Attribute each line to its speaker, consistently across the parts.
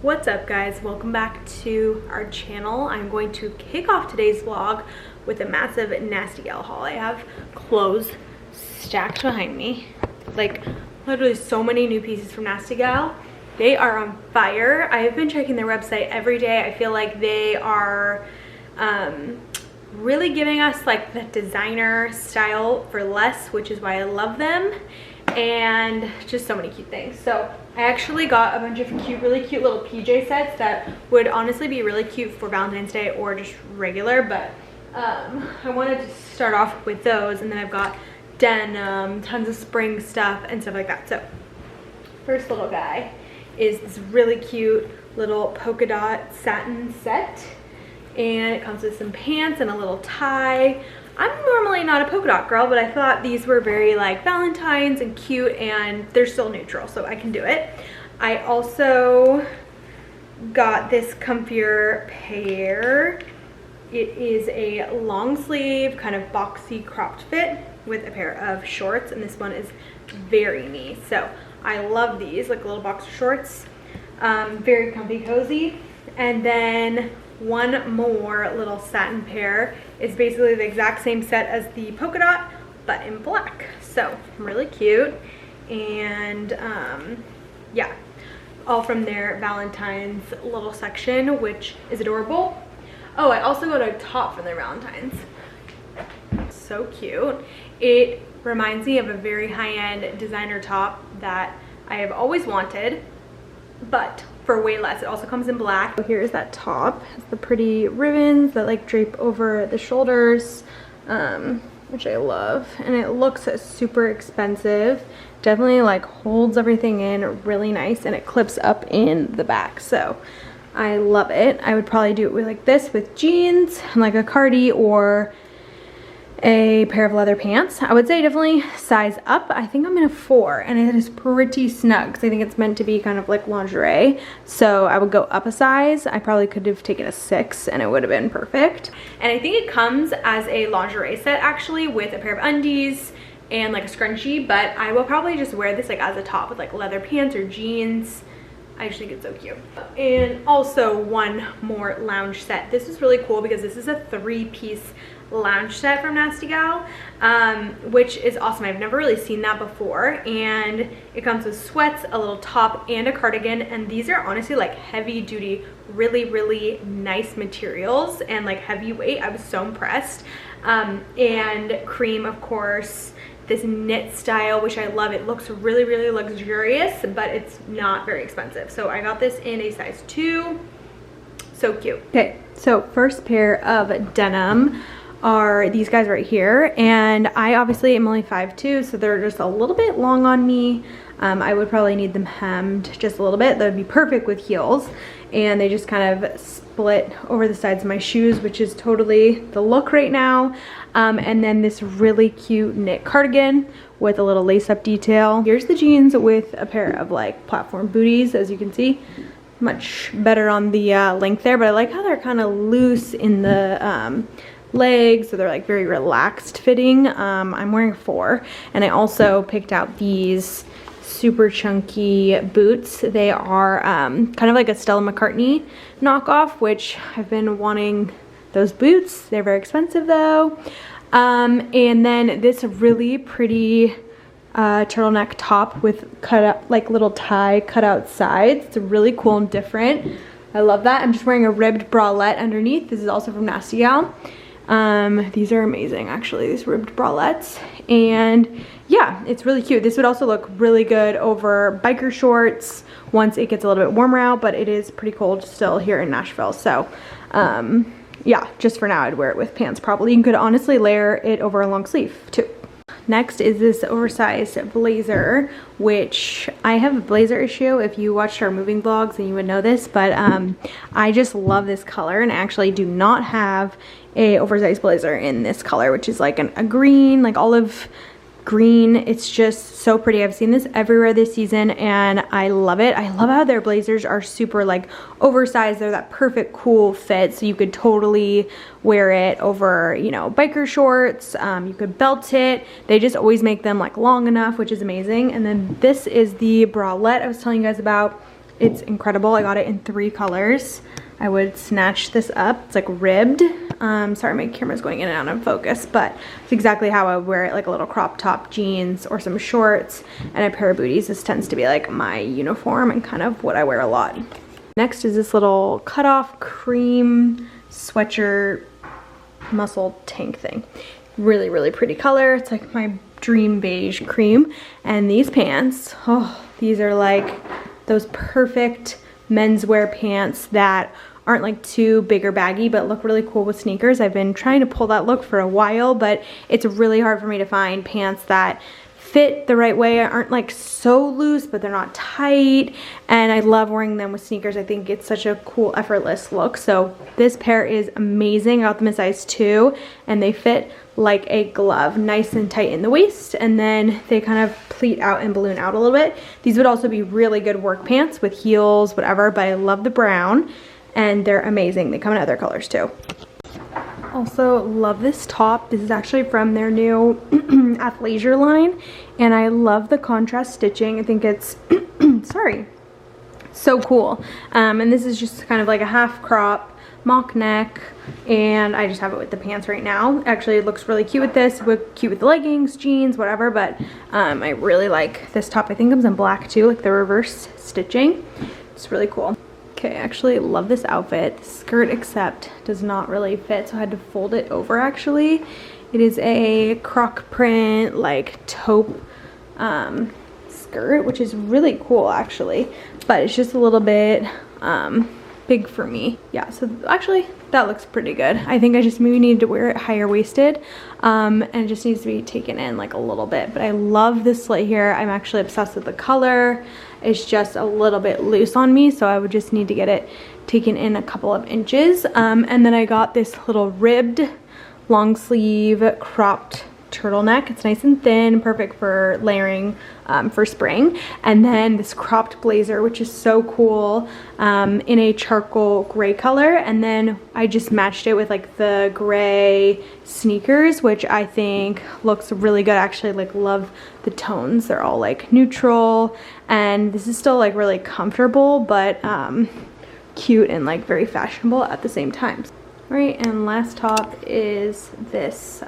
Speaker 1: What's up guys, welcome back to our channel. I'm going to kick off today's vlog with a massive NASTYGAL haul. I have clothes stacked behind me, like literally so many new pieces from NASTYGAL. They are on fire. I have been checking their website every day. I feel like they are really giving us like the designer style for less, which is why I love them, and just so many cute things. So I actually got a bunch of really cute little PJ sets that would honestly be really cute for Valentine's Day or just regular, but I wanted to start off with those, and then I've got denim, tons of spring stuff and stuff like that. So first little guy is this really cute little polka dot satin set, and it comes with some pants and a little tie. I'm normally not a polka dot girl, but I thought these were very like Valentine's and cute, and they're still neutral, so I can do it. I also got this comfier pair. It is a long sleeve, kind of boxy cropped fit with a pair of shorts, and this one is very me. So I love these, like little boxer shorts. Very comfy, cozy. And then one more little satin pair is basically the exact same set as the polka dot, but in black. So really cute. And yeah, all from their Valentine's little section, which is adorable. Oh, I also got a top from their Valentine's. So cute. It reminds me of a very high-end designer top that I have always wanted, but for way less. It also comes in black. So here's that top. It has the pretty ribbons that like drape over the shoulders, which I love. And it looks super expensive. Definitely like holds everything in really nice, and it clips up in the back. So I love it. I would probably do it with like this with jeans and like a cardi or a pair of leather pants. I would say definitely size up. I think I'm in a 4, and it is pretty snug because I think it's meant to be kind of like lingerie. So I would go up a size. I probably could have taken a 6 and it would have been perfect. And I think it comes as a lingerie set actually, with a pair of undies and like a scrunchie, but I will probably just wear this like as a top with like leather pants or jeans. I just think it's so cute. And also one more lounge set. This is really cool because this is a 3-piece lounge set from NASTYGAL, which is awesome. I've never really seen that before, and it comes with sweats, a little top, and a cardigan. And these are honestly like heavy duty, really nice materials, and like heavyweight. I was so impressed. And cream, of course, this knit style, which I love. It looks really luxurious, but it's not very expensive. So I got this in a size 2. So cute. Okay, so first pair of denim are these guys right here, and I obviously am only 5'2", so they're just a little bit long on me. I would probably need them hemmed just a little bit. That would be perfect with heels, and they just kind of split over the sides of my shoes, which is totally the look right now. And then this really cute knit cardigan with a little lace-up detail. Here's the jeans with a pair of like platform booties, as you can see. Much better on the length there, but I like how they're kind of loose in the legs, so they're like very relaxed fitting. I'm wearing a 4, and I also picked out these super chunky boots. They are kind of like a Stella McCartney knockoff, which I've been wanting those boots. They're very expensive though. And then this really pretty turtleneck top with cut out, like little tie cut out sides. It's really cool and different. I love that. I'm just wearing a ribbed bralette underneath. This is also from NASTYGAL. These are amazing actually, these ribbed bralettes. And yeah, it's really cute. This would also look really good over biker shorts once it gets a little bit warmer out, but it is pretty cold still here in Nashville. So yeah, just for now I'd wear it with pants probably. You could honestly layer it over a long sleeve too. Next is this oversized blazer, which I have a blazer issue. If you watched our moving vlogs, then you would know this, but I just love this color, and I actually do not have a oversized blazer in this color, which is like a green, like olive green. It's just so pretty. I've seen this everywhere this season, and I love it. I love how their blazers are super like oversized. They're that perfect cool fit, so you could totally wear it over, you know, biker shorts. You could belt it. They just always make them like long enough, which is amazing. And then this is the bralette I was telling you guys about. It's incredible. I got it in 3 colors. I would snatch this up. It's like ribbed. Sorry, my camera's going in and out of focus, but it's exactly how I would wear it, like a little crop top, jeans, or some shorts, and a pair of booties. This tends to be like my uniform and kind of what I wear a lot. Next is this little cutoff cream sweatshirt muscle tank thing. Really, really pretty color. It's like my dream beige cream. And these pants, oh, these are like those perfect menswear pants that aren't like too big or baggy but look really cool with sneakers. I've been trying to pull that look for a while, but it's really hard for me to find pants that fit the right way, aren't like so loose but they're not tight, and I love wearing them with sneakers. I think it's such a cool effortless look. So this pair is amazing. I got them in size 2 and they fit like a glove, nice and tight in the waist, and then they kind of pleat out and balloon out a little bit. These would also be really good work pants with heels, whatever, but I love the brown and they're amazing. They come in other colors too. Also love this top. This is actually from their new Athleisure line, and I love the contrast stitching. I think it's sorry, so cool. And this is just kind of like a half crop mock neck, and I just have it with the pants right now. Actually, it looks really cute with this, cute with the leggings, jeans, whatever, but I really like this top. I think it comes in black too, like the reverse stitching. It's really cool. Okay, I actually love this outfit. The skirt except does not really fit, so I had to fold it over actually. It is a croc print, like taupe skirt, which is really cool actually, but it's just a little bit big for me. Yeah, so actually that looks pretty good. I think I just maybe need to wear it higher waisted, and it just needs to be taken in like a little bit. But I love this slit here. I'm actually obsessed with the color. It's just a little bit loose on me, so I would just need to get it taken in a couple of inches. And then I got this little ribbed long sleeve cropped turtleneck. It's nice and thin, perfect for layering for spring. And then this cropped blazer, which is so cool, in a charcoal gray color. And then I just matched it with like the gray sneakers, which I think looks really good. Actually, like love the tones. They're all like neutral, and this is still like really comfortable, but cute and like very fashionable at the same time. All right, and last top is this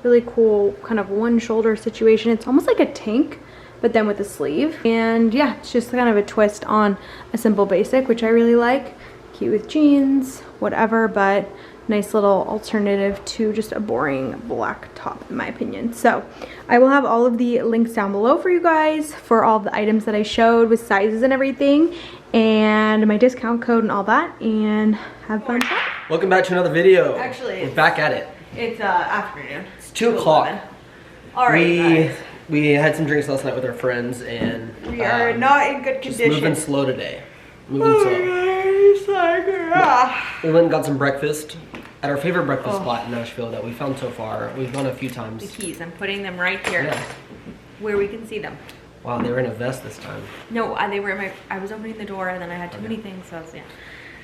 Speaker 1: really cool kind of one shoulder situation. It's almost like a tank, but then with a sleeve. And yeah, it's just kind of a twist on a simple basic, which I really like. Cute with jeans, whatever, but nice little alternative to just a boring black top in my opinion. So I will have all of the links down below for you guys for all the items that I showed with sizes and everything, and my discount code and all that, and have fun.
Speaker 2: Welcome back to another video.
Speaker 1: Actually,
Speaker 2: we're back at it.
Speaker 1: It's afternoon.
Speaker 2: It's 2 o'clock.
Speaker 1: All right,
Speaker 2: we had some drinks last night with our friends, and
Speaker 1: we are not in good condition.
Speaker 2: Just moving slow today. Moving slow. We went and got some breakfast at our favorite breakfast spot in Nashville that we found so far. We've gone a few times.
Speaker 1: The keys. I'm putting them right here, where we can see them.
Speaker 2: Wow, they were in a vest this time.
Speaker 1: No, they were in my. I was opening the door and then I had too many things, so yeah.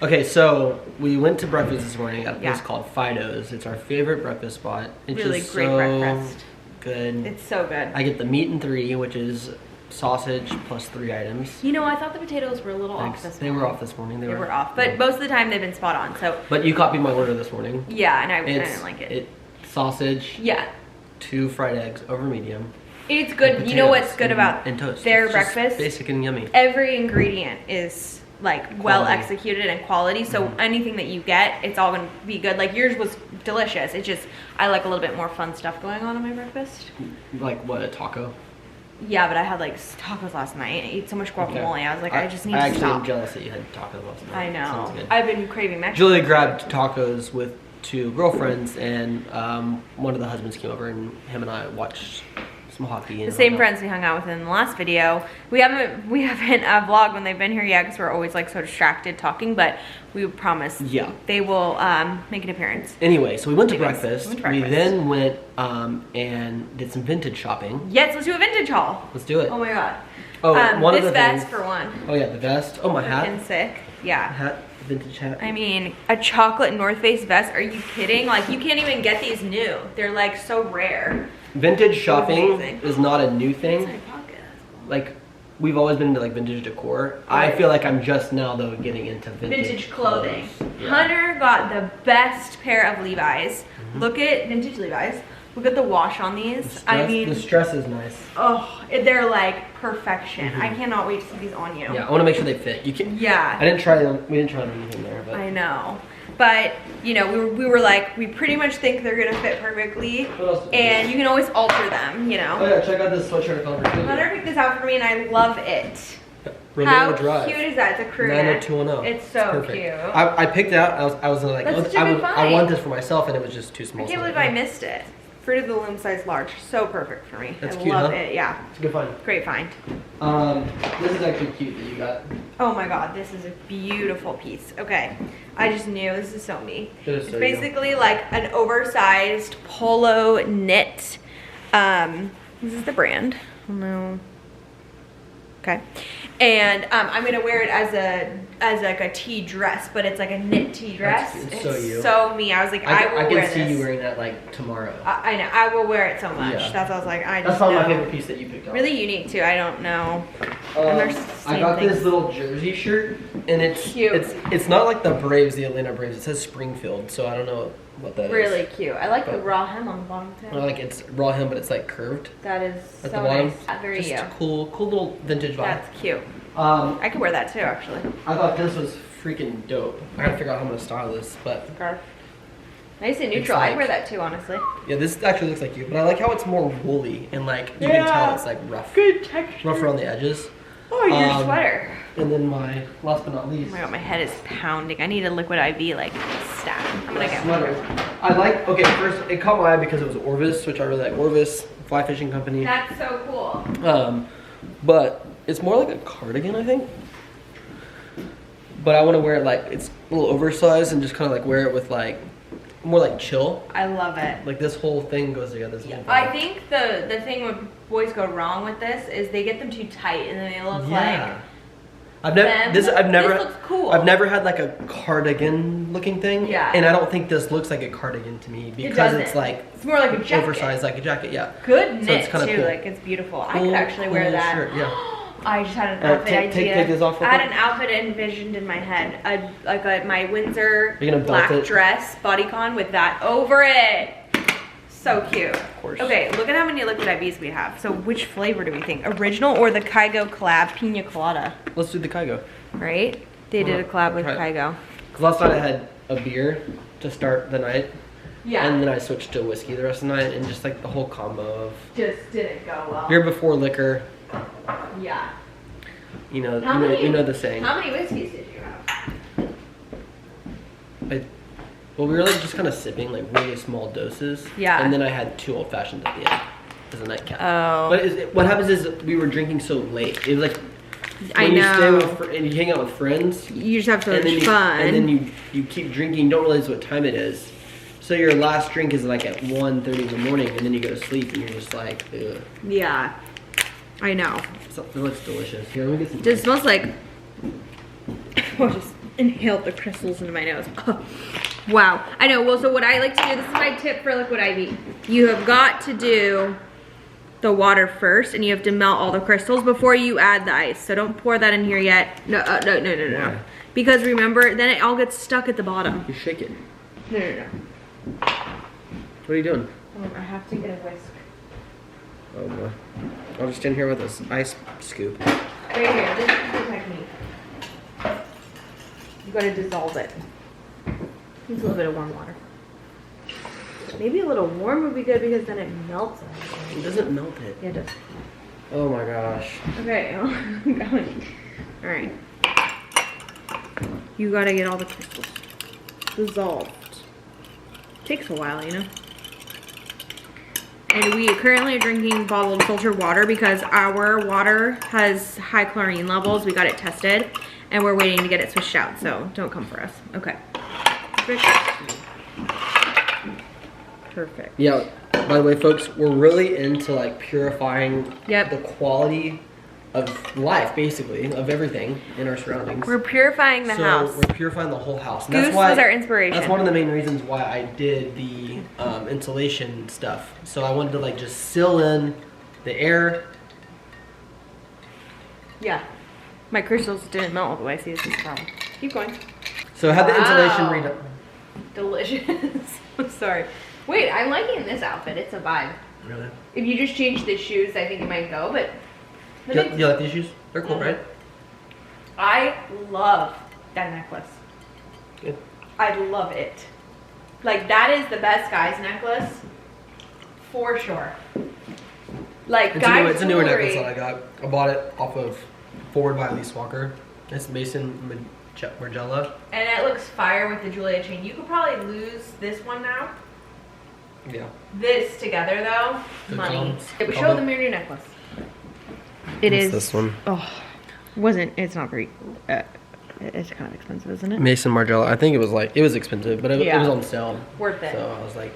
Speaker 2: Okay, so we went to breakfast this morning at a place called Fido's. It's our favorite breakfast spot. It's
Speaker 1: really
Speaker 2: just
Speaker 1: great breakfast.
Speaker 2: Good.
Speaker 1: It's so good.
Speaker 2: I get the meat in 3, which is sausage plus 3 items.
Speaker 1: You know, I thought the potatoes were a little off this morning.
Speaker 2: They were off this morning. They were
Speaker 1: off, but most of the time they've been spot on. So.
Speaker 2: But you copied my order this morning.
Speaker 1: Yeah, and I didn't like it.
Speaker 2: Sausage.
Speaker 1: Yeah.
Speaker 2: 2 fried eggs over medium.
Speaker 1: It's good. You know what's good about
Speaker 2: toast.
Speaker 1: Their
Speaker 2: it's
Speaker 1: breakfast?
Speaker 2: Basic and yummy.
Speaker 1: Every ingredient is like well executed and quality, so anything that you get, it's all gonna be good. Like yours was delicious. It's just I like a little bit more fun stuff going on in my breakfast.
Speaker 2: Like what, a taco?
Speaker 1: Yeah, but I had like tacos last night. I ate so much guacamole. I was like, I just need to
Speaker 2: stop. I
Speaker 1: stop.
Speaker 2: am jealous that you had tacos last night.
Speaker 1: I know.
Speaker 2: Sounds good.
Speaker 1: I've been craving Mexican.
Speaker 2: Julia grabbed tacos with 2 girlfriends, and one of the husbands came over, and him and I watched some hockey.
Speaker 1: The same friends we hung out with in the last video. We haven't vlogged when they've been here yet because we're always like so distracted talking, but we promise they will make an appearance.
Speaker 2: Anyway, so we went to breakfast. We then went and did some vintage shopping.
Speaker 1: Yes, let's do a vintage haul.
Speaker 2: Let's do it.
Speaker 1: Oh my god.
Speaker 2: Oh, one of
Speaker 1: this
Speaker 2: the
Speaker 1: vest
Speaker 2: things,
Speaker 1: for one.
Speaker 2: Oh yeah, the vest. Oh, my hat.
Speaker 1: And sick. Yeah.
Speaker 2: Hat, vintage hat.
Speaker 1: I mean, a chocolate North Face vest. Are you kidding? Like you can't even get these new. They're like so rare.
Speaker 2: Vintage shopping is not a new thing.
Speaker 1: Inside pocket.
Speaker 2: Like we've always been into like vintage decor.
Speaker 1: Right.
Speaker 2: I feel like I'm just now though getting into vintage
Speaker 1: clothing.
Speaker 2: Yeah.
Speaker 1: Hunter got the best pair of Levi's. Look at vintage Levi's. Look at the wash on these. I mean,
Speaker 2: the stress is nice.
Speaker 1: Oh, they're like perfection. I cannot wait to see these on you.
Speaker 2: Yeah, I want to make sure they fit. You can.
Speaker 1: Yeah.
Speaker 2: I didn't try them. We didn't try them anything there, but
Speaker 1: I know. But you know, we were like, we pretty much think they're gonna fit perfectly, and you can always alter them. You know.
Speaker 2: Oh yeah, check out this sweatshirt color.
Speaker 1: Hunter picked this out for me, and I love it. How cute is that? It's a crew neck.
Speaker 2: 90210.
Speaker 1: It's so
Speaker 2: perfect.
Speaker 1: cute.
Speaker 2: I picked it out. I was like,
Speaker 1: That's
Speaker 2: I want this for myself, and it was just too small.
Speaker 1: I can't believe I missed it. Fruit of the Loom size large. So perfect for me.
Speaker 2: That's
Speaker 1: I
Speaker 2: cute,
Speaker 1: love
Speaker 2: huh?
Speaker 1: it. Yeah.
Speaker 2: It's a good find.
Speaker 1: Great find.
Speaker 2: This is actually cute that you got.
Speaker 1: Oh my god, this is a beautiful piece. Okay. I just knew this is so me.
Speaker 2: It is
Speaker 1: It's
Speaker 2: so
Speaker 1: basically like an oversized polo knit. This is the brand. Oh no. Okay. And I'm gonna wear it as like a tee dress, but it's like a knit tee dress.
Speaker 2: It's so you.
Speaker 1: So me. I was like, I will wear this.
Speaker 2: I can see you wearing that like tomorrow.
Speaker 1: I know. I will wear it so much.
Speaker 2: Yeah.
Speaker 1: That's what I was like. I just
Speaker 2: That's probably
Speaker 1: know.
Speaker 2: my favorite piece that you picked up.
Speaker 1: Really unique too. I don't know. And there's
Speaker 2: I got this little jersey shirt, and it's
Speaker 1: cute.
Speaker 2: It's not like the Braves, the Atlanta Braves. It says Springfield, so I don't know what that is.
Speaker 1: Really cute. I like the raw hem on the bottom too.
Speaker 2: Like it's raw hem, but it's like curved
Speaker 1: That is
Speaker 2: at
Speaker 1: so
Speaker 2: the bottom.
Speaker 1: nice. Very
Speaker 2: Just
Speaker 1: you.
Speaker 2: cool little vintage vibe.
Speaker 1: That's cute.
Speaker 2: I
Speaker 1: I could wear that too, actually.
Speaker 2: thought this was freaking dope. I gotta figure out how I'm gonna style this, but
Speaker 1: Scarf. Nice and neutral.
Speaker 2: like-
Speaker 1: I'd wear that too, honestly.
Speaker 2: yeah, this actually looks like you. But I like how it's more woolly and like you can tell it's like rough,
Speaker 1: Good texture.
Speaker 2: rough around the edges.
Speaker 1: Oh, your sweater.
Speaker 2: And then my last but not least,
Speaker 1: Oh my god, my head is pounding. I need a liquid IV like stat. I'm gonna get
Speaker 2: sweater.
Speaker 1: one.
Speaker 2: I like. Okay, first it caught my eye because it was Orvis, which I really like. Orvis, fly fishing company.
Speaker 1: That's so cool.
Speaker 2: But it's more like a cardigan, I think. But I want to wear it like it's a little oversized and just kind of like wear it with like more like chill.
Speaker 1: I love it.
Speaker 2: Like this whole thing goes together. This whole
Speaker 1: I
Speaker 2: vibe.
Speaker 1: think the thing when boys go wrong with this is they get them too tight and then they look like
Speaker 2: I've never
Speaker 1: them.
Speaker 2: this
Speaker 1: looks cool.
Speaker 2: I've never had like a cardigan looking thing.
Speaker 1: Yeah.
Speaker 2: And I don't think this looks like a cardigan to me because
Speaker 1: doesn't.
Speaker 2: it's like
Speaker 1: It's more like a jacket.
Speaker 2: oversized like a jacket. Yeah.
Speaker 1: Good
Speaker 2: So
Speaker 1: knit
Speaker 2: it's kinda
Speaker 1: too.
Speaker 2: cool.
Speaker 1: Like it's beautiful. I could actually wear that.
Speaker 2: Shirt, yeah.
Speaker 1: I just had an outfit idea.
Speaker 2: Take this off real
Speaker 1: I had
Speaker 2: quick.
Speaker 1: an outfit envisioned in my head. My Windsor
Speaker 2: You're gonna belt
Speaker 1: black
Speaker 2: it?
Speaker 1: dress bodycon with that over it. So cute. Of
Speaker 2: course.
Speaker 1: Okay, look at how many liquid IVs we have. So which flavor do we think? Original or the Kygo collab Pina Colada?
Speaker 2: Let's do the Kygo.
Speaker 1: Right? They did a collab with
Speaker 2: Try it.
Speaker 1: Kygo.
Speaker 2: Cause last night I had a beer to start the night.
Speaker 1: Yeah.
Speaker 2: And then I switched to whiskey the rest of the night, and just like the whole combo of
Speaker 1: just didn't go well.
Speaker 2: beer before liquor.
Speaker 1: Yeah.
Speaker 2: You know the saying.
Speaker 1: How many whiskeys did you have?
Speaker 2: Well, we were like just kind of sipping like really small doses.
Speaker 1: Yeah.
Speaker 2: And then I had 2 old fashions at the end as a nightcap.
Speaker 1: Oh.
Speaker 2: But what happens is we were drinking so late. It was like
Speaker 1: I
Speaker 2: when you stay
Speaker 1: know.
Speaker 2: with and you hang out with friends.
Speaker 1: You just have so
Speaker 2: and then
Speaker 1: much
Speaker 2: you,
Speaker 1: fun.
Speaker 2: And then you keep drinking, don't realize what time it is. So your last drink is like at 1:30 in the morning, and then you go to sleep, and you're just like, ugh.
Speaker 1: Yeah. I know.
Speaker 2: It looks delicious. Here, let me get some.
Speaker 1: Just smells like. I just inhaled the crystals into my nose. Oh, wow. I know. Well, so what I like to do, this is my tip for liquid IV. You have got to do the water first, and you have to melt all the crystals before you add the ice. So don't pour that in here yet. No.
Speaker 2: Why?
Speaker 1: Because remember, then it all gets stuck at the bottom.
Speaker 2: You shake it.
Speaker 1: No.
Speaker 2: What are you doing?
Speaker 1: I have to get a whisk.
Speaker 2: Oh boy. I'll just stand here with this ice scoop.
Speaker 1: Right here. This is the technique. You gotta dissolve it. Needs a little bit of warm water. Maybe a little warm would be good because then it melts it.
Speaker 2: It doesn't melt it.
Speaker 1: Yeah, it does.
Speaker 2: Oh my gosh.
Speaker 1: Okay, I'm going. Alright. You gotta get all the crystals dissolved. Takes a while, you know? And we currently are drinking bottled filtered water because our water has high chlorine levels. We got it tested and we're waiting to get it switched out, so don't come for us. Okay. Perfect.
Speaker 2: Yeah, by the way, folks, we're really into like purifying the quality of life, basically, of everything in our surroundings.
Speaker 1: We're purifying the house.
Speaker 2: We're purifying the whole house. And
Speaker 1: Goose was our inspiration.
Speaker 2: That's one of the main reasons why I did the insulation stuff. So I wanted to like just seal in the air
Speaker 1: Yeah. My crystals didn't melt all the way. See, this is the problem. Keep going.
Speaker 2: So I had the insulation redone.
Speaker 1: Delicious. I'm sorry. Wait, I'm liking this outfit. It's a vibe.
Speaker 2: Really?
Speaker 1: If you just change the shoes, I think it might go, but...
Speaker 2: You like these shoes? They're cool, right?
Speaker 1: I love that necklace.
Speaker 2: Good.
Speaker 1: I love it. Like, that is the best guy's necklace. For sure. Like,
Speaker 2: it's a newer necklace that I got. I bought it off of Forward by Elise Walker. It's Mason Margiela.
Speaker 1: And it looks fire with the Julia chain. You could probably lose this one now.
Speaker 2: Yeah.
Speaker 1: This together, though,
Speaker 2: Good
Speaker 1: money.
Speaker 2: combo.
Speaker 1: Yeah, but show them your new necklace. It is
Speaker 2: this one.
Speaker 1: Oh, it's not very, it's kind of expensive, isn't it?
Speaker 2: Mason Margiela. I think it was expensive, but it was on sale.
Speaker 1: Worth it.
Speaker 2: So I was like,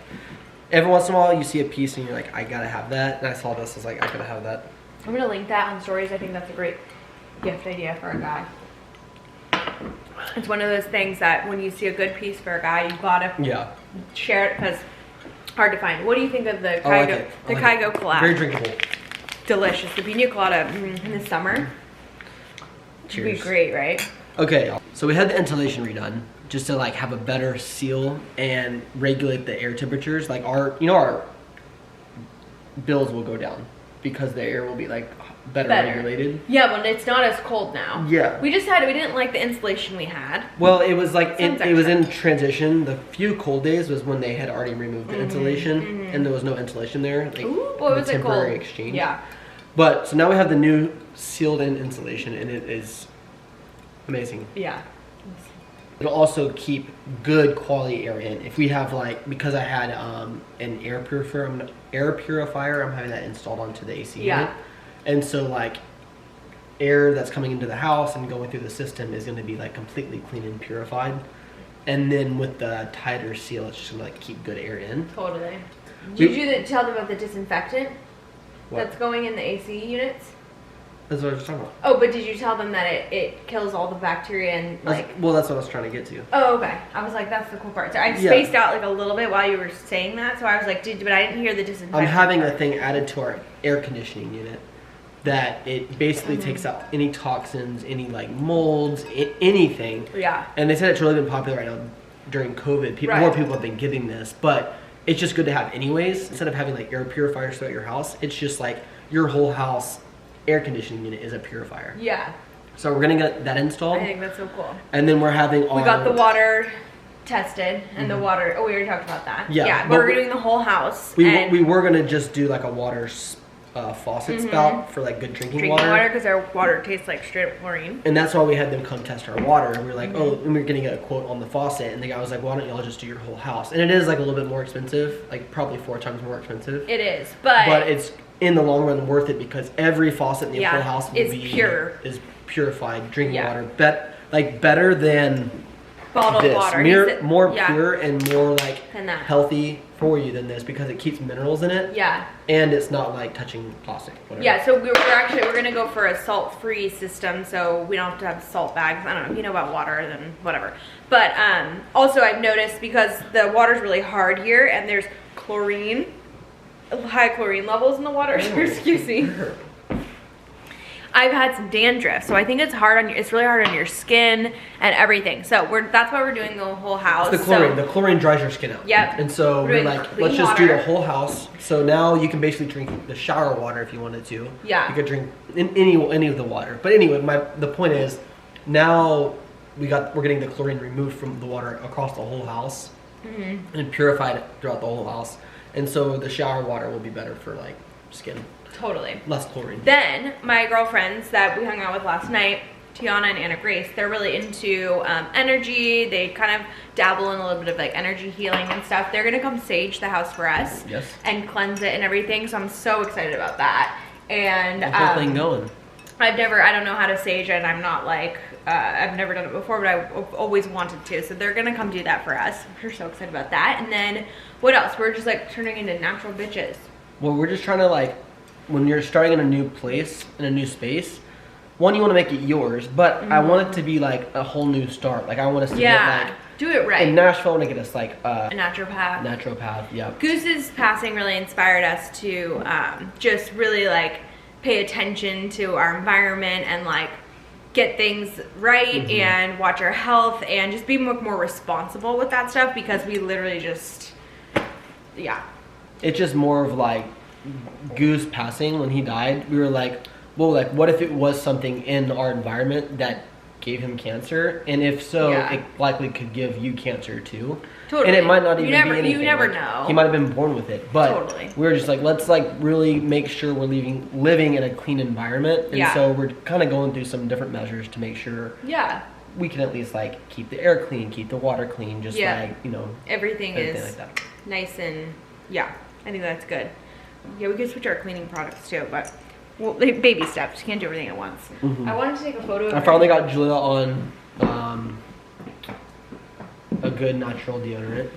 Speaker 2: every once in a while you see a piece and you're like, I gotta have that. And I saw this, I was like, I gotta have that.
Speaker 1: I'm gonna link that on stories. I think that's a great gift idea for a guy. It's one of those things that when you see a good piece for a guy, you gotta share it because hard to find. What do you think of the Kygo, Kygo collab?
Speaker 2: Very drinkable.
Speaker 1: Delicious. The pina colada in the summer.
Speaker 2: Cheers.
Speaker 1: Would be great, right?
Speaker 2: Okay, so we had the insulation redone just to like have a better seal and regulate the air temperatures. Like our bills will go down because the air will be like better regulated.
Speaker 1: Yeah, when it's not as cold now.
Speaker 2: Yeah.
Speaker 1: We didn't like the insulation we had.
Speaker 2: Well, it was like it was in transition. The few cold days was when they had already removed the insulation and there was no insulation there. Like,
Speaker 1: ooh, what was it called?
Speaker 2: Temporary exchange.
Speaker 1: Yeah.
Speaker 2: But so now we have the new sealed in insulation and it is amazing.
Speaker 1: Yeah.
Speaker 2: It'll also keep good quality air in. If we have like, because I had an air purifier, I'm having that installed onto the AC unit. And so like air that's coming into the house and going through the system is going to be like completely clean and purified. And then with the tighter seal, it's just going to like keep good air in.
Speaker 1: Totally. Did you tell them about the disinfectant that's going in the AC units?
Speaker 2: That's what I was talking about.
Speaker 1: Oh, but did you tell them that it kills all the bacteria and like...
Speaker 2: Well, that's what I was trying to get to.
Speaker 1: Oh, okay. I was like, that's the cool part. So I spaced out like a little bit while you were saying that. So I was like, but I didn't hear the disinfectant.
Speaker 2: I'm having a thing added to our air conditioning unit that it basically takes out any toxins, any like molds, anything.
Speaker 1: Yeah.
Speaker 2: And they said it's really been popular right now during COVID. More people have been getting this, but it's just good to have anyways. Instead of having like air purifiers throughout your house, it's just like your whole house air conditioning unit is a purifier.
Speaker 1: Yeah.
Speaker 2: So we're gonna get that installed.
Speaker 1: I think that's so cool.
Speaker 2: And then we're having
Speaker 1: we got the water tested and the water. Oh, we already talked about that.
Speaker 2: Yeah.
Speaker 1: But we're doing the whole house.
Speaker 2: We were gonna just do like a water faucet spout for like good drinking water
Speaker 1: because our water tastes like straight up chlorine.
Speaker 2: And that's why we had them come test our water. And we were like, and we were getting a quote on the faucet, and the guy was like, why don't y'all just do your whole house? And it is like a little bit more expensive, like probably 4 times more expensive.
Speaker 1: It is, but
Speaker 2: it's in the long run worth it because every faucet in the whole house will be purified drinking water, better than
Speaker 1: bottled water.
Speaker 2: More pure and more like healthy for you than this because it keeps minerals in it.
Speaker 1: Yeah.
Speaker 2: And it's not like touching plastic. Whatever.
Speaker 1: Yeah, so we're gonna go for a salt-free system, so we don't have to have salt bags. I don't know if you know about water, then whatever. But also I've noticed because the water's really hard here and there's chlorine, high chlorine levels in the water. Excuse me. I've had some dandruff, so I think it's really hard on your skin and everything. So that's why we're doing the whole house.
Speaker 2: It's the chlorine. The chlorine dries your skin out.
Speaker 1: Yep.
Speaker 2: And so we're like, let's just do the whole house. So now you can basically drink the shower water if you wanted to.
Speaker 1: Yeah.
Speaker 2: You could drink any of the water. But anyway, the point is, now we're getting the chlorine removed from the water across the whole house and purified throughout the whole house. And so the shower water will be better for like skin.
Speaker 1: Totally.
Speaker 2: Less chlorine.
Speaker 1: Then my girlfriends that we hung out with last night, Tiana and Anna Grace, they're really into energy. They kind of dabble in a little bit of like energy healing and stuff. They're gonna come sage the house for us and cleanse it and everything. So I'm so excited about that. And
Speaker 2: how's that thing going?
Speaker 1: I don't know how to sage, and I'm not like I've never done it before, but I've always wanted to. So they're gonna come do that for us. We're so excited about that. And then what else? We're just like turning into natural bitches.
Speaker 2: Well, we're just trying to like, when you're starting in a new place, in a new space, one, you want to make it yours, but I want it to be like a whole new start. Like I want us to get like,
Speaker 1: do it right.
Speaker 2: In Nashville, I want to get us like a
Speaker 1: naturopath.
Speaker 2: Naturopath, yeah.
Speaker 1: Goose's passing really inspired us to just really like pay attention to our environment and like get things right and watch our health and just be more responsible with that stuff, because we literally just,
Speaker 2: It's just more of like Goose passing when he died. We were like, well, like what if it was something in our environment that gave him cancer, and if so, it likely could give you cancer too.
Speaker 1: Totally.
Speaker 2: And it might not even be anything.
Speaker 1: You never
Speaker 2: like,
Speaker 1: know.
Speaker 2: He might have been born with it, but we were just like, let's like really make sure we're living in a clean environment, and so we're kind of going through some different measures to make sure we can at least like keep the air clean, keep the water clean, just like, you know,
Speaker 1: everything is
Speaker 2: like that.
Speaker 1: nice and I think that's good. Yeah, we could switch our cleaning products too, but well, baby steps. You can't do everything at once. I wanted to take a photo of
Speaker 2: I finally got Julia on a good natural deodorant.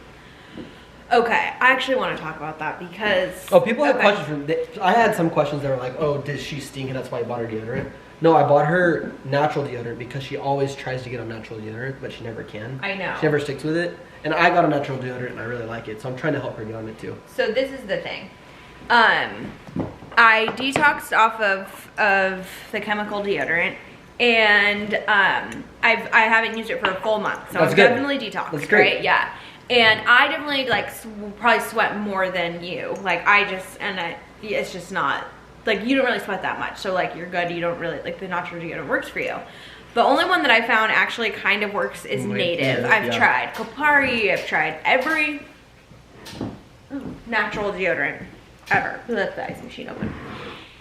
Speaker 1: Okay, I actually want to talk about that because...
Speaker 2: Oh, people have questions. I had some questions that were like, oh, does she stink and that's why I bought her deodorant? No, I bought her natural deodorant because she always tries to get on natural deodorant, but she never can.
Speaker 1: I know.
Speaker 2: She never sticks with it. And I got a natural deodorant and I really like it, so I'm trying to help her get on it too.
Speaker 1: So this is the thing. I detoxed off of the chemical deodorant, and I haven't used it for a full month, so I'm definitely detoxed.
Speaker 2: That's great.
Speaker 1: Right? Yeah, and I definitely like probably sweat more than you. Like it's just not like you don't really sweat that much, so like you're good. You don't really like the natural deodorant works for you. The only one that I found actually kind of works is Native. I've tried Kopari. I've tried every natural deodorant ever. Let the ice machine open.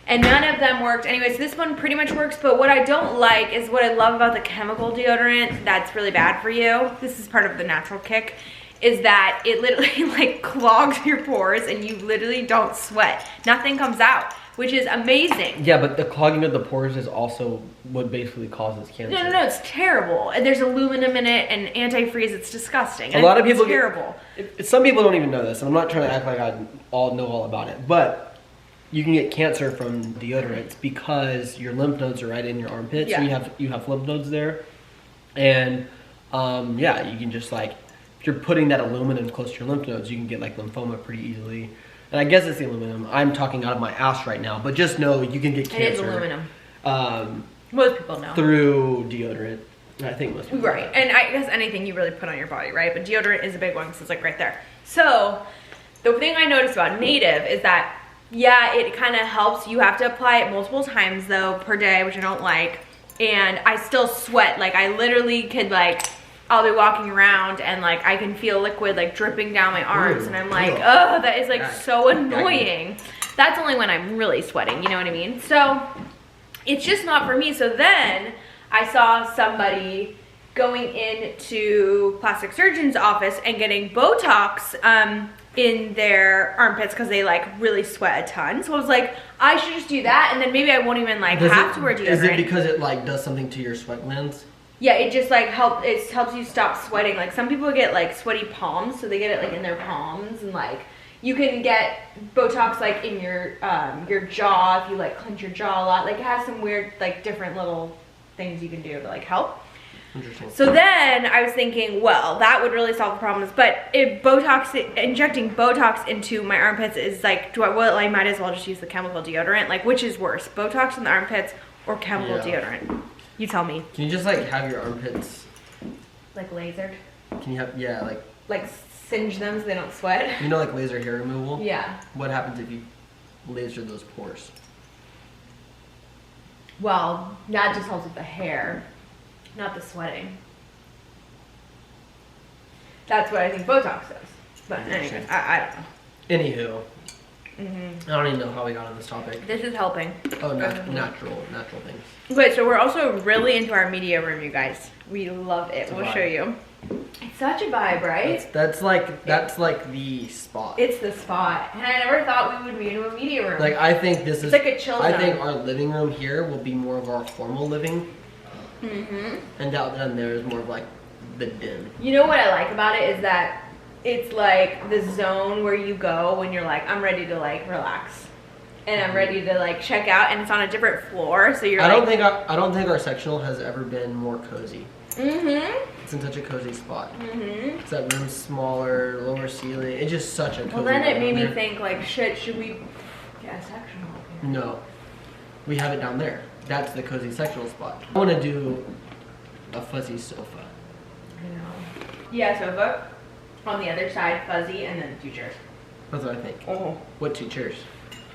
Speaker 1: And none of them worked. Anyways, this one pretty much works, but what I don't like is what I love about the chemical deodorant that's really bad for you. This is part of the natural kick, is that it literally like clogs your pores and you literally don't sweat. Nothing comes out, which is amazing.
Speaker 2: Yeah, but the clogging of the pores is also what basically causes cancer.
Speaker 1: No, it's terrible. And there's aluminum in it and antifreeze. It's disgusting.
Speaker 2: A lot of people
Speaker 1: terrible.
Speaker 2: Some people don't even know this, and I'm not trying to act like I know all about it, but you can get cancer from deodorants because your lymph nodes are right in your armpits. Yeah. So you have lymph nodes there, and you can just like, if you're putting that aluminum close to your lymph nodes, you can get like lymphoma pretty easily. And I guess it's the aluminum. I'm talking out of my ass right now, but just know you can get cancer.
Speaker 1: It is aluminum. Most people know.
Speaker 2: Through deodorant. I think most people
Speaker 1: know. And I guess anything you really put on your body, right? But deodorant is a big one because it's like right there. So the thing I noticed about Native is that, it kind of helps. You have to apply it multiple times though per day, which I don't like. And I still sweat. Like I literally could like, I'll be walking around and like I can feel liquid like dripping down my arms, and I'm like, oh, that is like so annoying. That's only when I'm really sweating, you know what I mean? So it's just not for me. So then I saw somebody going into plastic surgeon's office and getting Botox in their armpits because they like really sweat a ton. So I was like, I should just do that, and then maybe I won't even like have to wear deodorant.
Speaker 2: Is it because it like does something to your sweat glands?
Speaker 1: Yeah, it just like helps you stop sweating. Like some people get like sweaty palms, so they get it like in their palms, and like you can get Botox like in your jaw if you like clench your jaw a lot. Like it has some weird like different little things you can do to like help.
Speaker 2: Interesting.
Speaker 1: So then I was thinking, well, that would really solve the problems. But if injecting Botox into my armpits is like, I might as well just use the chemical deodorant. Like, which is worse, Botox in the armpits or chemical deodorant? You tell me.
Speaker 2: Can you just like have your armpits
Speaker 1: like lasered?
Speaker 2: Can you have
Speaker 1: like singe them so they don't sweat?
Speaker 2: You know, like laser hair removal?
Speaker 1: Yeah.
Speaker 2: What happens if you laser those pores?
Speaker 1: Well, that just helps with the hair, not the sweating. That's what I think Botox does. But anyway, I don't know.
Speaker 2: Anywho. I don't even know how we got on this topic.
Speaker 1: This is helping.
Speaker 2: Oh, natural things.
Speaker 1: Wait, so we're also really into our media room, you guys. We love it. We'll show you. It's such a vibe, right?
Speaker 2: That's like the spot.
Speaker 1: It's the spot. And I never thought we would be in a media room.
Speaker 2: Like I think this is
Speaker 1: like a chill zone.
Speaker 2: I think our living room here will be more of our formal living. And down there is more of like the den.
Speaker 1: You know what I like about it is that it's like the zone where you go when you're like, I'm ready to like relax. And I'm ready to like check out, and it's on a different floor, so you're
Speaker 2: I don't think our sectional has ever been more cozy. It's in such a cozy spot. It's that room's smaller, lower ceiling. It's just such a cozy
Speaker 1: Well, then it made me think like, shit, should we get a sectional?
Speaker 2: No. we have it down there. That's the cozy sectional spot. I want to do a fuzzy sofa.
Speaker 1: I know. Yeah, sofa. On the other side, fuzzy, and then 2 chairs.
Speaker 2: That's what I think.
Speaker 1: Oh.
Speaker 2: What 2 chairs?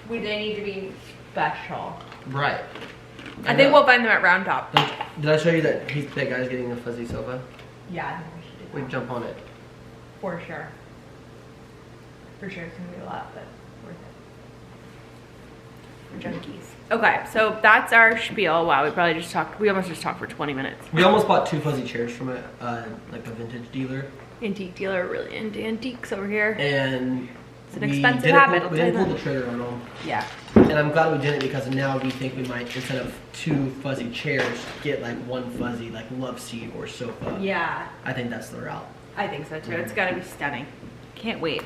Speaker 1: They need to be special.
Speaker 2: Right.
Speaker 1: I think we'll find them at Round Top.
Speaker 2: Did I show you that that guy's getting a fuzzy sofa?
Speaker 1: Yeah, I think we should do that.
Speaker 2: We jump on it.
Speaker 1: For sure. For sure, it's gonna be a lot, but worth it. We're junkies. Okay, so that's our spiel. Wow, we almost just talked for 20 minutes.
Speaker 2: We almost bought 2 fuzzy chairs from like a vintage dealer.
Speaker 1: Antique dealer, really into antiques over here.
Speaker 2: And
Speaker 1: it's an expensive habit.
Speaker 2: We didn't pull the trigger on them.
Speaker 1: Yeah.
Speaker 2: And I'm glad we did it because now we think we might, instead of 2 fuzzy chairs, get like 1 fuzzy like love seat or sofa.
Speaker 1: Yeah.
Speaker 2: I think that's the route.
Speaker 1: I think so too. It's gotta be stunning. Can't wait.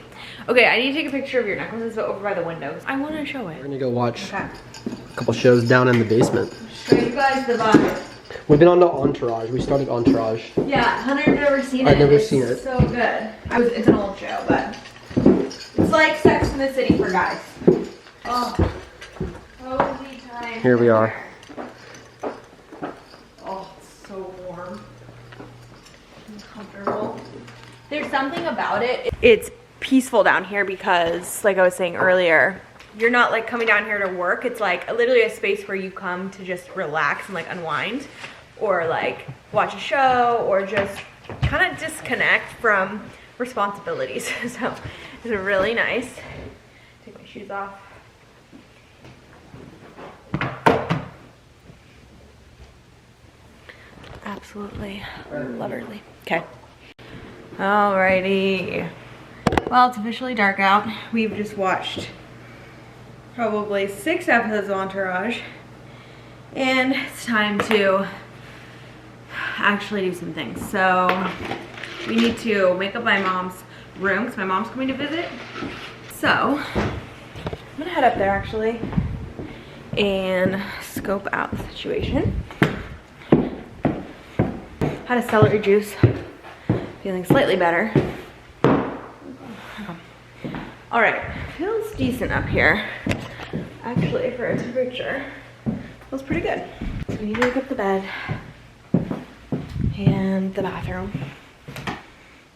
Speaker 1: Okay, I need to take a picture of your necklaces over by the windows. I want to show it.
Speaker 2: We're gonna go watch
Speaker 1: Okay.
Speaker 2: a couple shows down in the basement.
Speaker 1: Show you guys the vibe.
Speaker 2: We've been on to Entourage. We started Entourage.
Speaker 1: Yeah, Hunter's never seen it.
Speaker 2: I've never seen it.
Speaker 1: So good. It's an old show, but it's like Sex in the City for guys. Oh, cozy time.
Speaker 2: Here we are.
Speaker 1: Oh, it's so warm and comfortable. There's something about it. It's peaceful down here because, like I was saying earlier, you're not like coming down here to work. It's like literally a space where you come to just relax and like unwind or like watch a show or just kind of disconnect from responsibilities. So it's really nice. Take my shoes off. Absolutely lovely. Okay. Alrighty. Well, it's officially dark out. We've just watched probably 6 episodes of Entourage. And it's time to actually do some things. So we need to make up my mom's room because my mom's coming to visit. So I'm gonna head up there actually and scope out the situation. Had a celery juice. Feeling slightly better. All right, feels decent up here. Actually, for a temperature, feels pretty good. So we need to look up the bed and the bathroom.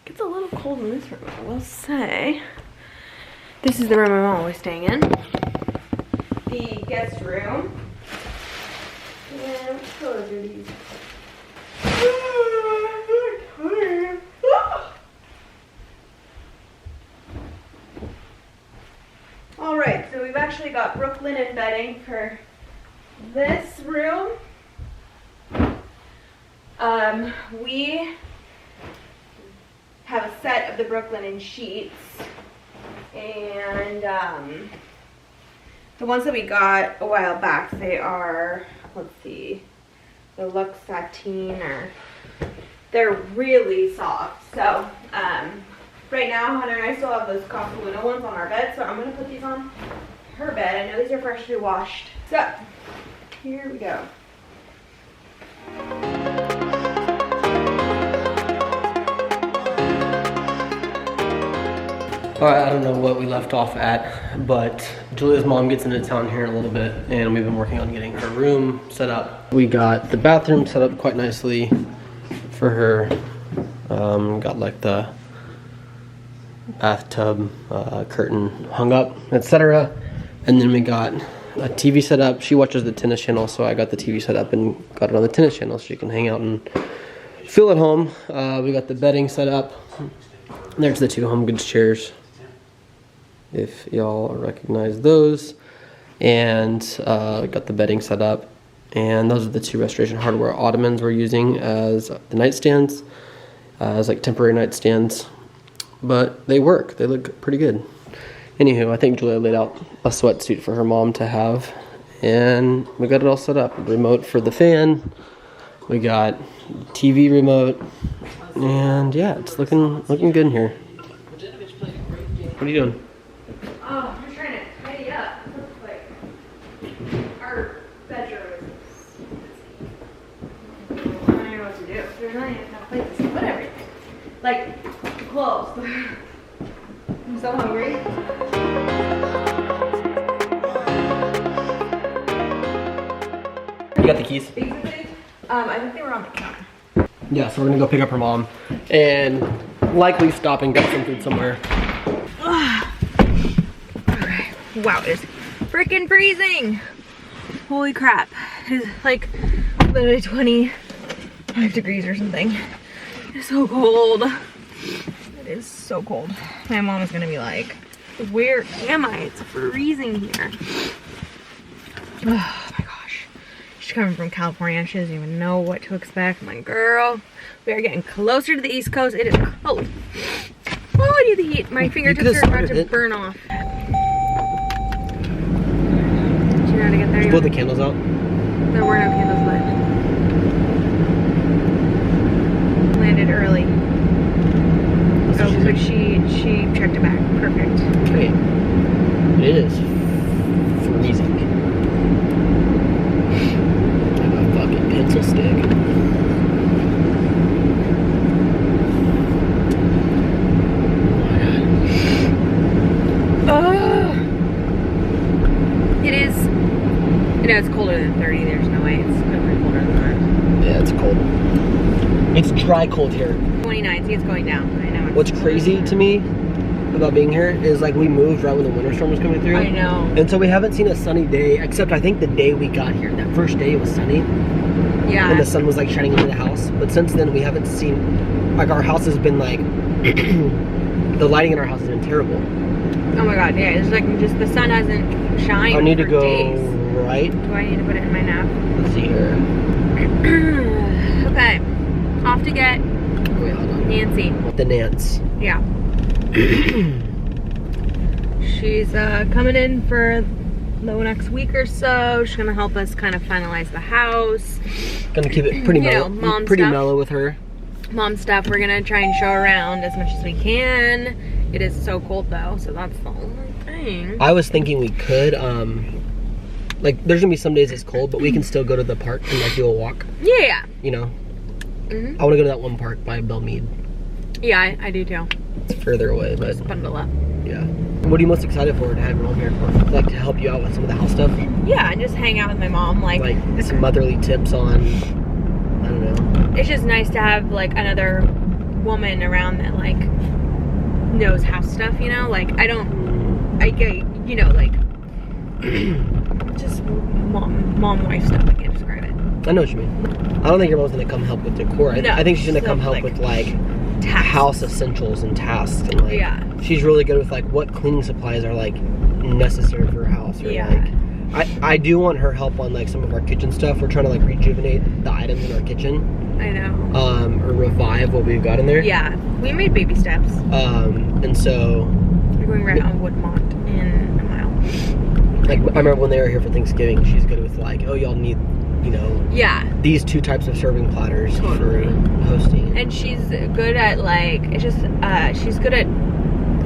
Speaker 1: Gets a little cold in this room, I will say. This is the room I'm always staying in. The guest room. And what colors are these? All right, so we've actually got Brooklinen bedding for this room. We have a set of the Brooklinen sheets, and the ones that we got a while back, they are, let's see, the Luxe Sateen, or they're really soft. So right now, Hunter and I still have those Cocaluna ones on our bed, so I'm gonna put these on her bed. I know these are freshly washed. So here we go.
Speaker 2: Alright, I don't know what we left off at, but Julia's mom gets into town here in a little bit, and we've been working on getting her room set up. We got the bathroom set up quite nicely for her. Got like the bathtub curtain hung up, etc. And then we got a TV set up. She watches the tennis channel, so I got the TV set up and got it on the tennis channel so she can hang out and feel at home. We got the bedding set up. There's the 2 home goods chairs, if y'all recognize those. And we got the bedding set up. And those are the 2 Restoration Hardware ottomans we're using as the nightstands, as like temporary nightstands. But they work. They look pretty good. Anywho, I think Julia laid out a sweatsuit for her mom to have. And we got it all set up. Remote for the fan. We got TV remote. And yeah, it's looking good in here. What are you doing?
Speaker 1: Oh, I'm just trying to tidy up. It looks like our bedroom is, I don't even know what to do. There's not even enough places to put everything. Like, clothes. I'm so hungry.
Speaker 2: You got the keys?
Speaker 1: I think they were on the counter.
Speaker 2: Yeah, so we're gonna go pick up her mom and likely stop and get some food somewhere.
Speaker 1: Alright. Wow, it's freaking freezing. Holy crap. It's like literally 25 degrees or something. It's so cold. It is so cold. My mom is gonna be like, where am I? It's freezing here. Oh my gosh. She's coming from California. She doesn't even know what to expect. I'm like, girl, we are getting closer to the East Coast. It is cold. Oh, I need the heat. My fingertips are about to burn off. Do you know how to get there?
Speaker 2: Blow the candles out.
Speaker 1: There were no candles lit. Landed early.
Speaker 2: That's what
Speaker 1: Oh,
Speaker 2: she
Speaker 1: but
Speaker 2: said.
Speaker 1: she checked it back. Perfect.
Speaker 2: Great. It is freezing. Like a fucking pencil stick.
Speaker 1: Oh, it is. You know, it's colder than 30. There's no way it's gonna be colder than that.
Speaker 2: Yeah, it's cold. It's dry cold here.
Speaker 1: 29. See, it's going down. I know. It's
Speaker 2: What's crazy to me about being here is like we moved right when the winter storm was coming through.
Speaker 1: I know.
Speaker 2: And so we haven't seen a sunny day, except I think the day we got here. That first day it was sunny.
Speaker 1: Yeah.
Speaker 2: And the sun was like shining into the house. But since then we haven't seen, like our house has been like, the lighting in our house has been terrible.
Speaker 1: Oh my god, yeah. It's like just the sun hasn't shined.
Speaker 2: I need to
Speaker 1: for
Speaker 2: go
Speaker 1: days.
Speaker 2: right.
Speaker 1: Do I need to put it in my nap?
Speaker 2: Let's see here.
Speaker 1: Okay. Off to get
Speaker 2: Wait, hold on.
Speaker 1: Nancy.
Speaker 2: The Nance.
Speaker 1: Yeah. She's coming in for the next week or so. She's gonna help us kind of finalize the house.
Speaker 2: Gonna keep it pretty
Speaker 1: You
Speaker 2: mellow.
Speaker 1: know, mom
Speaker 2: pretty
Speaker 1: stuff.
Speaker 2: mellow with her.
Speaker 1: Mom stuff we're gonna try and show around as much as we can. It is so cold though, so that's the only thing.
Speaker 2: I was thinking we could, like there's gonna be some days it's cold, but we can still go to the park and like do a walk.
Speaker 1: Yeah.
Speaker 2: You know.
Speaker 1: Mhm.
Speaker 2: I want to go to that one park by Belmead.
Speaker 1: Yeah, I do too.
Speaker 2: It's further away, but
Speaker 1: Just bundle up.
Speaker 2: yeah. What are you most excited for to have your mom here for? Like to help you out with some of the house stuff?
Speaker 1: Yeah, and just hang out with my mom. Like
Speaker 2: some motherly tips on, I don't know.
Speaker 1: it's just nice to have like another woman around that like knows house stuff, you know? Like I get, you know, like just mom wife stuff. I can't describe it.
Speaker 2: I know what you mean. I don't think your mom's gonna come help with decor.
Speaker 1: No,
Speaker 2: I think she's gonna come help
Speaker 1: like,
Speaker 2: with like
Speaker 1: tasks.
Speaker 2: house essentials and tasks and like
Speaker 1: Yeah.
Speaker 2: she's really good with like what cleaning supplies are like necessary for her house or
Speaker 1: Yeah.
Speaker 2: like I do want her help on like some of our kitchen stuff. We're trying to like rejuvenate the items in our kitchen.
Speaker 1: I know.
Speaker 2: Or revive what we've got in there.
Speaker 1: Yeah, we made baby steps.
Speaker 2: And so
Speaker 1: We're going right on Woodmont in a mile.
Speaker 2: like I remember when they were here for Thanksgiving, she's good with like, oh y'all need, you know,
Speaker 1: Yeah.
Speaker 2: these 2 types of serving platters
Speaker 1: Totally.
Speaker 2: for hosting.
Speaker 1: And she's good at like, it's just, she's good at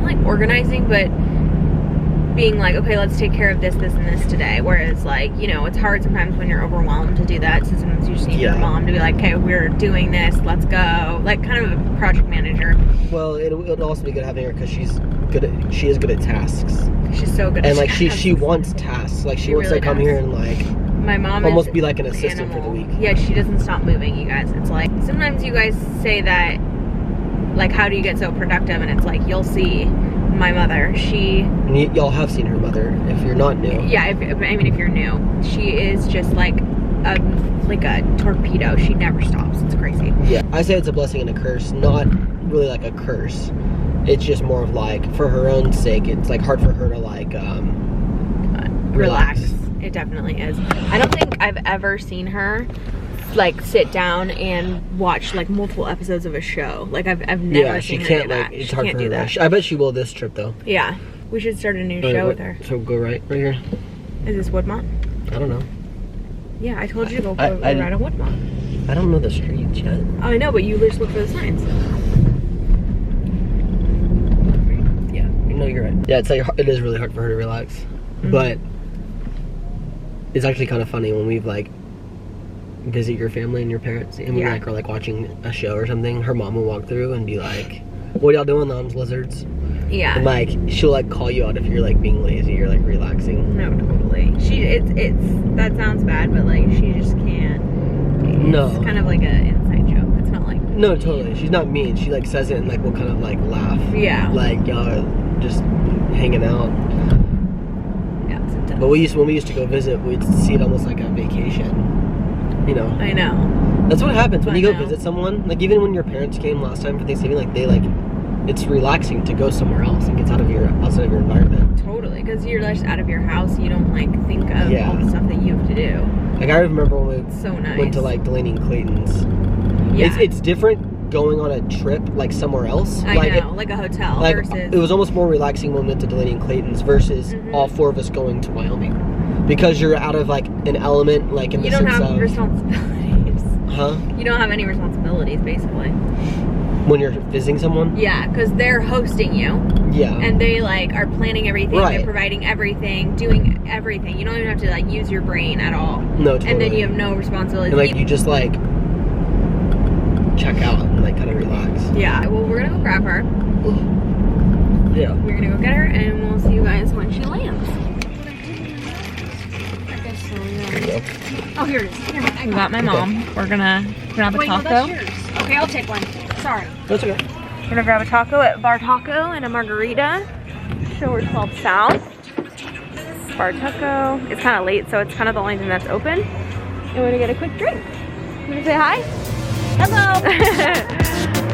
Speaker 1: like organizing, but being like, okay, let's take care of this, this, and this today. Whereas like, you know, it's hard sometimes when you're overwhelmed to do that. So sometimes you just need your mom to be like, okay, we're doing this, let's go. Like kind of a project manager.
Speaker 2: Well, it'll also be good having her because she is good at tasks.
Speaker 1: She's so good at
Speaker 2: And like
Speaker 1: tasks.
Speaker 2: she wants tasks. Like she wants
Speaker 1: really
Speaker 2: to come
Speaker 1: does.
Speaker 2: here and like
Speaker 1: My mom
Speaker 2: almost
Speaker 1: is
Speaker 2: be like an assistant for the week.
Speaker 1: Yeah, she doesn't stop moving, you guys. It's like, sometimes you guys say that, like, how do you get so productive? And it's like, you'll see my mother.
Speaker 2: And y'all have seen her mother if you're not new.
Speaker 1: Yeah, if you're new, she is just like a torpedo. She never stops. It's crazy.
Speaker 2: Yeah, I say it's a blessing and a curse. Not really like a curse. It's just more of like, for her own sake, it's like hard for her to like relax.
Speaker 1: It definitely is. I don't think I've ever seen her like sit down and watch like multiple episodes of a show. Like I've never seen her do that.
Speaker 2: It's
Speaker 1: She
Speaker 2: hard
Speaker 1: can't
Speaker 2: for her
Speaker 1: do
Speaker 2: to
Speaker 1: that.
Speaker 2: I bet she will this trip though.
Speaker 1: Yeah, we should start a new show with her.
Speaker 2: So go right here.
Speaker 1: Is this Woodmont?
Speaker 2: I don't know.
Speaker 1: Yeah, I told you to go
Speaker 2: I
Speaker 1: right on Woodmont.
Speaker 2: I don't know the streets yet.
Speaker 1: I know, but you just look for the signs.
Speaker 2: Yeah, no, you're right. Yeah, it's like it is really hard for her to relax, but it's actually kind of funny when we've like visit your family and your parents, and we like are like watching a show or something. Her mom will walk through and be like, what y'all doing, lizards?
Speaker 1: Yeah.
Speaker 2: And like, she'll like call you out if you're like being lazy or like relaxing.
Speaker 1: No, totally. It's that sounds bad, but like she just can't.
Speaker 2: No.
Speaker 1: It's kind of like an inside joke. It's not like.
Speaker 2: No, totally. She's not mean. She like says it and like we'll kind of like laugh.
Speaker 1: Yeah.
Speaker 2: Like y'all are just hanging out.
Speaker 1: Yeah, it's intense.
Speaker 2: But when we used to go visit, we'd see it almost like a vacation. You know.
Speaker 1: I know.
Speaker 2: That's what happens when you go
Speaker 1: I know.
Speaker 2: visit someone. Like even when your parents came last time for Thanksgiving, like they like, it's relaxing to go somewhere else and gets outside of your environment.
Speaker 1: Totally, because you're just out of your house. You don't like think of
Speaker 2: Yeah.
Speaker 1: all the stuff that you have to do.
Speaker 2: Like I remember when we
Speaker 1: So nice.
Speaker 2: went to like Delaney and Clayton's.
Speaker 1: Yeah.
Speaker 2: It's different going on a trip like somewhere else.
Speaker 1: I
Speaker 2: like
Speaker 1: know, like a hotel
Speaker 2: like
Speaker 1: versus.
Speaker 2: it was almost more relaxing when we went to Delaney and Clayton's versus all 4 of us going to Wyoming, because you're out of like an element, like in
Speaker 1: You
Speaker 2: the
Speaker 1: don't
Speaker 2: sense
Speaker 1: have
Speaker 2: of
Speaker 1: responsibilities.
Speaker 2: huh?
Speaker 1: You don't have any responsibilities, basically.
Speaker 2: When you're visiting someone.
Speaker 1: Yeah, because they're hosting you.
Speaker 2: Yeah.
Speaker 1: And they like are planning everything,
Speaker 2: Right.
Speaker 1: they're providing everything, doing everything. You don't even have to like use your brain at all.
Speaker 2: No, totally.
Speaker 1: And then you have no responsibility.
Speaker 2: And like you just like check out and like kind of relax.
Speaker 1: Yeah, well we're gonna go grab her.
Speaker 2: Yeah.
Speaker 1: We're gonna go get her and we'll see you guys when she lands. Oh, here it is. Here, I got my mom. We're gonna grab a taco.
Speaker 3: No, that's yours. Okay, I'll take one. Sorry.
Speaker 2: That's okay.
Speaker 1: We're gonna grab a taco at Bar Taco and a margarita. Shoulder 12 South. Bar Taco. It's kind of late, so it's kind of the only thing that's open. And we're gonna get a quick drink. You wanna say hi?
Speaker 3: Hello.